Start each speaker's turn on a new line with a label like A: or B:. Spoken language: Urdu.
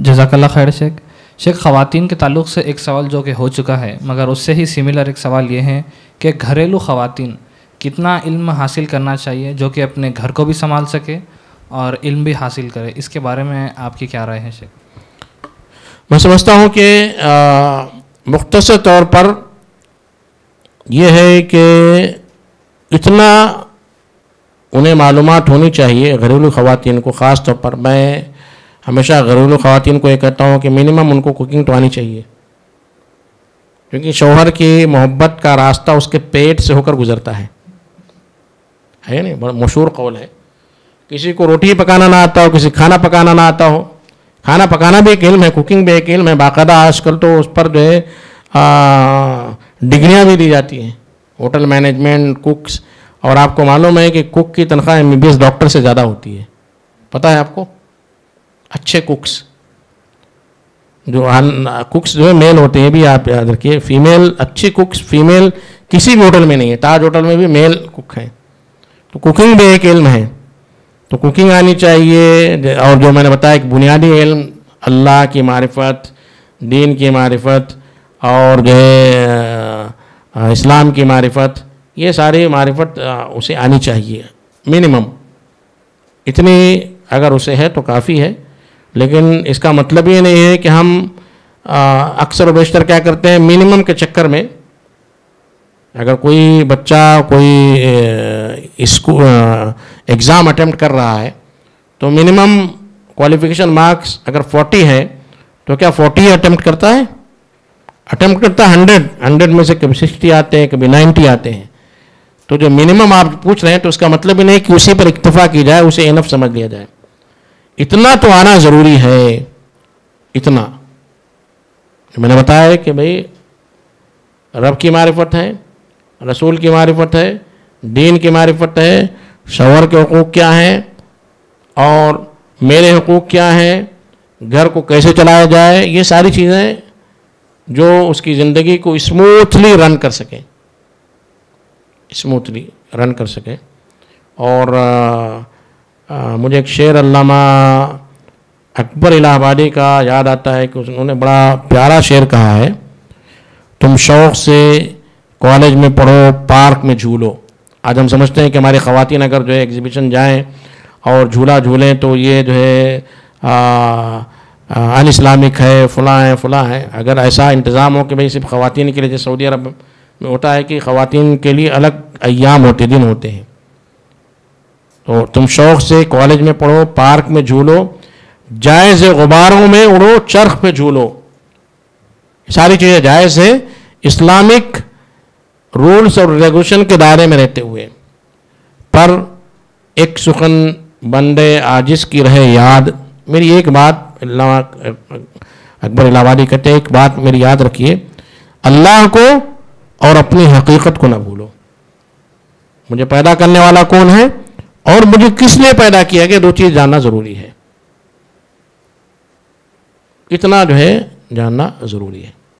A: جزاک اللہ خیر شیخ خواتین کے تعلق سے ایک سوال جو کہ ہو چکا ہے، مگر اس سے ہی سملر ایک سوال یہ ہے کہ گھریلو خواتین کتنا علم حاصل کرنا چاہیے جو کہ اپنے گھر کو بھی سنبھال سکے اور علم بھی حاصل کرے، اس کے بارے میں آپ کی کیا رائے ہے شیخ؟
B: میں سمجھتا ہوں کہ مختصر طور پر یہ ہے کہ اتنا انہیں معلومات ہونی چاہیے گھریلو خواتین کو. خاص طور پر میں ہمیشہ گھریلو خواتین کو یہ کہتا ہوں کہ منیمم ان کو کوکنگ تو آنی چاہیے، کیونکہ شوہر کی محبت کا راستہ اس کے پیٹ سے ہو کر گزرتا ہے نہیں؟ بڑا مشہور قول ہے. کسی کو روٹی پکانا نہ آتا ہو، کسی کھانا پکانا نہ آتا ہو. کھانا پکانا بھی ایک علم ہے، کوکنگ بھی ایک علم ہے. باقاعدہ آج کل تو اس پر جو ہے ڈگریاں بھی دی جاتی ہیں، ہوٹل مینجمنٹ، کوکس. اور آپ کو معلوم ہے کہ کوک کی تنخواہ MBBS ڈاکٹر سے زیادہ ہوتی ہے، پتہ ہے آپ کو؟ اچھے کوکس جو ہے میل ہوتے ہیں، بھی آپ یاد رکھیے. فیمیل اچھی کوکس فیمیل کسی بھی ہوٹل میں نہیں ہے. تاج ہوٹل میں بھی میل کوک ہیں. تو کوکنگ بھی ایک علم ہے، تو کوکنگ آنی چاہیے. اور جو میں نے بتایا ایک بنیادی علم اللہ کی معرفت، دین کی معرفت اور جو ہے اسلام کی معرفت، یہ ساری معرفت اسے آنی چاہیے منیمم. اتنی اگر اسے ہے تو کافی ہے. لیکن اس کا مطلب یہ نہیں ہے کہ ہم اکثر و بیشتر کیا کرتے ہیں، منیمم کے چکر میں اگر کوئی بچہ کوئی ایگزام اٹیمپٹ کر رہا ہے تو منیمم کوالیفیکیشن مارکس اگر 40 ہے تو کیا 40 اٹیمپٹ کرتا ہے؟ اٹیمپٹ کرتا ہے 100 میں سے کبھی 60 آتے ہیں، کبھی 90 آتے ہیں. تو جو منیمم آپ پوچھ رہے ہیں تو اس کا مطلب ہی نہیں کہ اسی پر اکتفا کی جائے، اسے انف سمجھ لیا جائے. اتنا تو آنا ضروری ہے. اتنا میں نے بتایا کہ بھئی رب کی معرفت ہے، رسول کی معرفت ہے، دین کی معرفت ہے، شوہر کے حقوق کیا ہیں اور میرے حقوق کیا ہیں، گھر کو کیسے چلایا جائے، یہ ساری چیزیں جو اس کی زندگی کو اسموتھلی رن کر سکے. اور مجھے ایک شعر علامہ اکبر الہ آبادی کا یاد آتا ہے کہ انہوں نے بڑا پیارا شعر کہا ہے، تم شوق سے کالج میں پڑھو، پارک میں جھولو. آج ہم سمجھتے ہیں کہ ہماری خواتین اگر جو ہے ایگزیبیشن جائیں اور جھولا جھولیں تو یہ جو ہے ان اسلامک ہے، فلاں ہے. اگر ایسا انتظام ہو کہ بھئی صرف خواتین کے لیے، جیسے سعودی عرب میں ہوتا ہے کہ خواتین کے لیے الگ ایام ہوتے، دن ہوتے ہیں، تو تم شوق سے کالج میں پڑھو، پارک میں جھولو، جائز غباروں میں اڑو، چرخ پہ جھولو. ساری چیزیں جائز ہے اسلامک رولز اور ریگولیشن کے دائرے میں رہتے ہوئے. پر ایک سخن بندے عاجز کی رہے یاد. میری ایک بات علامہ اکبر الہ آبادی کہتے ہیں، ایک بات میری یاد رکھیے، اللہ کو اور اپنی حقیقت کو نہ بھولو. مجھے پیدا کرنے والا کون ہے اور مجھے کس نے پیدا کیا، کہ دو چیز جاننا ضروری ہے. اتنا جو ہے جاننا ضروری ہے.